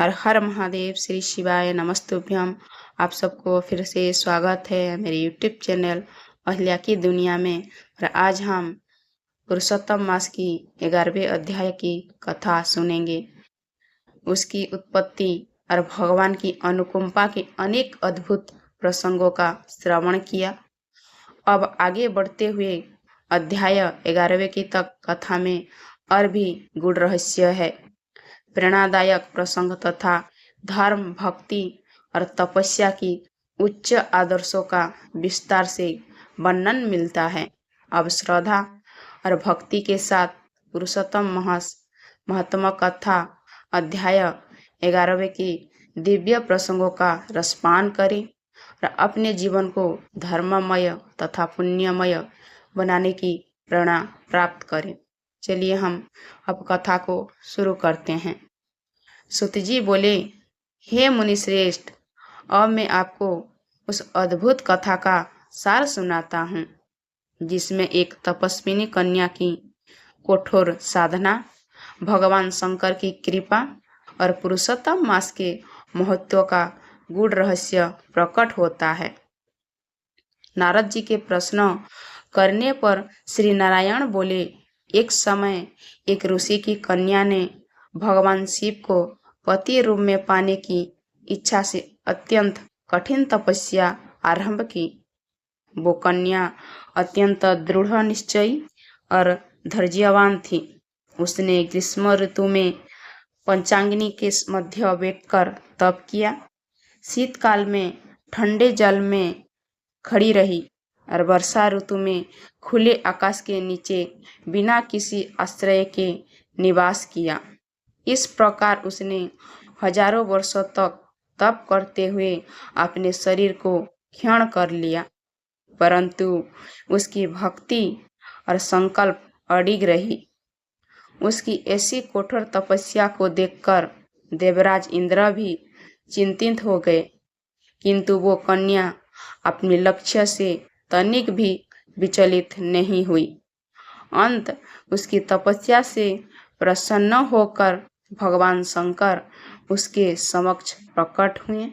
हर हर महादेव, श्री शिवाय नमस्तुभ्यम। आप सबको फिर से स्वागत है मेरे यूट्यूब चैनल अहिल्या की दुनिया में। और आज हम पुरुषोत्तम मास की 11वें अध्याय की कथा सुनेंगे। उसकी उत्पत्ति और भगवान की अनुकंपा के अनेक अद्भुत प्रसंगों का श्रवण किया। अब आगे बढ़ते हुए अध्याय 11वें की तक कथा में और भी गूढ़ रहस्य है, प्रेरणादायक प्रसंग तथा धर्म, भक्ति और तपस्या की उच्च आदर्शों का विस्तार से वर्णन मिलता है। अब श्रद्धा और भक्ति के साथ पुरुषोत्तम महात्मा कथा अध्याय 11वें की दिव्य प्रसंगों का रसपान करें और अपने जीवन को धर्ममय तथा पुण्यमय बनाने की प्रेरणा प्राप्त करें। चलिए हम अब कथा को शुरू करते हैं। सुत जी बोले, हे मुनि श्रेष्ठ, अब मैं आपको उस अद्भुत कथा का सार सुनाता हूँ, जिसमें एक तपस्विनी कन्या की कठोर साधना, भगवान शंकर की कृपा और पुरुषोत्तम मास के महत्व का गूढ़ रहस्य प्रकट होता है। नारद जी के प्रश्न करने पर श्री नारायण बोले, एक समय एक ऋषि की कन्या ने भगवान शिव को पति रूप में पाने की इच्छा से अत्यंत कठिन तपस्या आरंभ की। वो कन्या अत्यंत दृढ़ निश्चयी और धैर्यवान थी। उसने ग्रीष्म ऋतु में पंचाग्नि के मध्य बैठकर तप किया, शीतकाल में ठंडे जल में खड़ी रही और वर्षा ऋतु में खुले आकाश के नीचे बिना किसी आश्रय के निवास किया। इस प्रकार उसने हजारों वर्षों तक तप करते हुए अपने शरीर को क्षीण कर लिया, परंतु उसकी भक्ति और संकल्प अडिग रही। उसकी ऐसी कठोर तपस्या को देखकर देवराज इंद्र भी चिंतित हो गए, किंतु वो कन्या अपने लक्ष्य से तनिक भी विचलित नहीं हुई। अंत उसकी तपस्या से प्रसन्न होकर भगवान शंकर उसके समक्ष प्रकट हुए।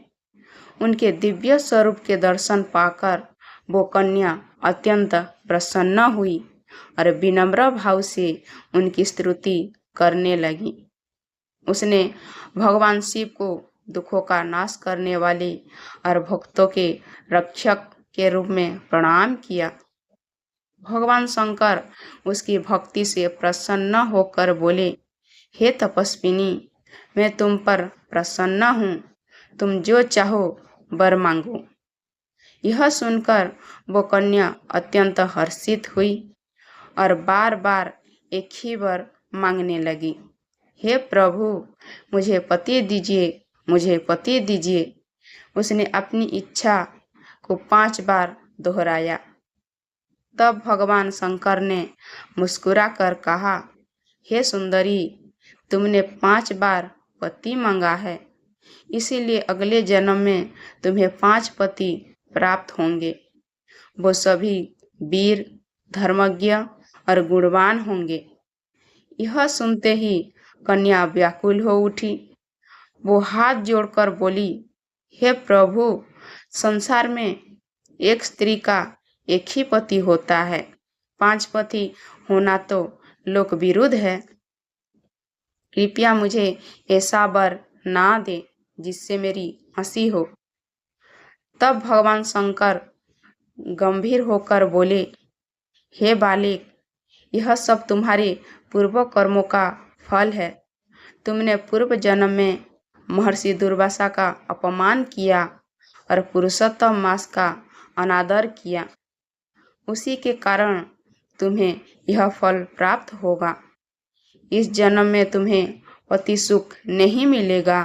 उनके दिव्य स्वरूप के दर्शन पाकर वो कन्या अत्यंत प्रसन्न हुई और विनम्र भाव से उनकी स्तुति करने लगी। उसने भगवान शिव को दुखों का नाश करने वाले और भक्तों के रक्षक के रूप में प्रणाम किया। भगवान शंकर उसकी भक्ति से प्रसन्न होकर बोले, हे तपस्विनी, मैं तुम पर प्रसन्न हूँ, तुम जो चाहो वर मांगो। यह सुनकर वो कन्या अत्यंत हर्षित हुई और बार बार एक ही वर मांगने लगी, हे प्रभु, मुझे पति दीजिए, मुझे पति दीजिए। उसने अपनी इच्छा को 5 बार दोहराया। तब भगवान शंकर ने मुस्कुरा कर कहा, हे सुंदरी, तुमने 5 बार पति मांगा है, इसीलिए अगले जन्म में तुम्हें 5 पति प्राप्त होंगे। वो सभी वीर, धर्मज्ञ और गुणवान होंगे। यह सुनते ही कन्या व्याकुल हो उठी। वो हाथ जोड़कर बोली, हे प्रभु, संसार में एक स्त्री का एक ही पति होता है, 5 पति होना तो लोक विरुद्ध है। कृपया मुझे ऐसा वर ना दे जिससे मेरी हंसी हो। तब भगवान शंकर गंभीर होकर बोले, हे बालिक, यह सब तुम्हारे पूर्व कर्मों का फल है। तुमने पूर्व जन्म में महर्षि दुर्वासा का अपमान किया और पुरुषोत्तम मास का अनादर किया, उसी के कारण तुम्हें यह फल प्राप्त होगा। इस जन्म में तुम्हें पति सुख नहीं मिलेगा,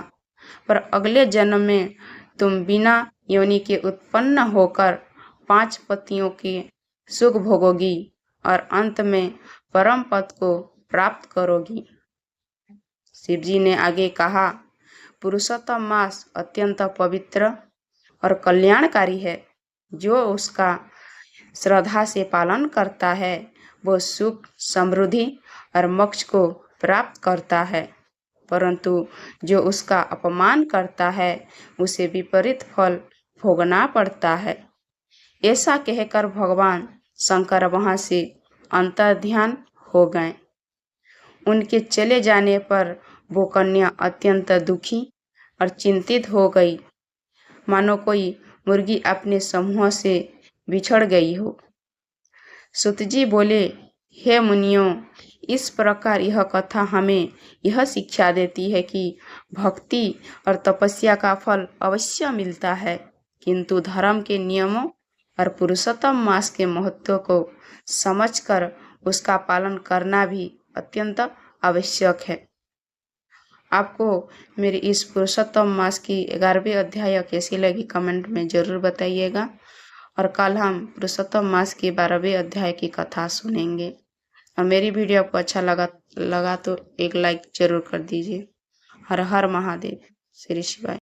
पर अगले जन्म में तुम बिना योनि के उत्पन्न होकर 5 पतियों के सुख भोगोगी और अंत में परम पद को प्राप्त करोगी। शिवजी ने आगे कहा, पुरुषोत्तम मास अत्यंत पवित्र और कल्याणकारी है। जो उसका श्रद्धा से पालन करता है, वो सुख, समृद्धि और मोक्ष को प्राप्त करता है। परंतु जो उसका अपमान करता है उसे विपरीत फल भोगना पड़ता है। ऐसा कहकर भगवान शंकर वहां से अंतर्ध्यान हो गए। उनके चले जाने पर वो कन्या अत्यंत दुखी और चिंतित हो गई, मानो कोई मुर्गी अपने समूह से बिछड़ गई हो। सूत जी बोले, हे मुनियों, इस प्रकार यह कथा हमें यह शिक्षा देती है कि भक्ति और तपस्या का फल अवश्य मिलता है, किंतु धर्म के नियमों और पुरुषोत्तम मास के महत्व को समझकर उसका पालन करना भी अत्यंत आवश्यक है। आपको मेरी इस पुरुषोत्तम मास की 11वीं अध्याय कैसी लगी कमेंट में ज़रूर बताइएगा। और कल हम पुरुषोत्तम मास की 12वें अध्याय की कथा सुनेंगे। और मेरी वीडियो आपको अच्छा लगा तो एक लाइक जरूर कर दीजिए। हर हर महादेव। श्री शिवाय।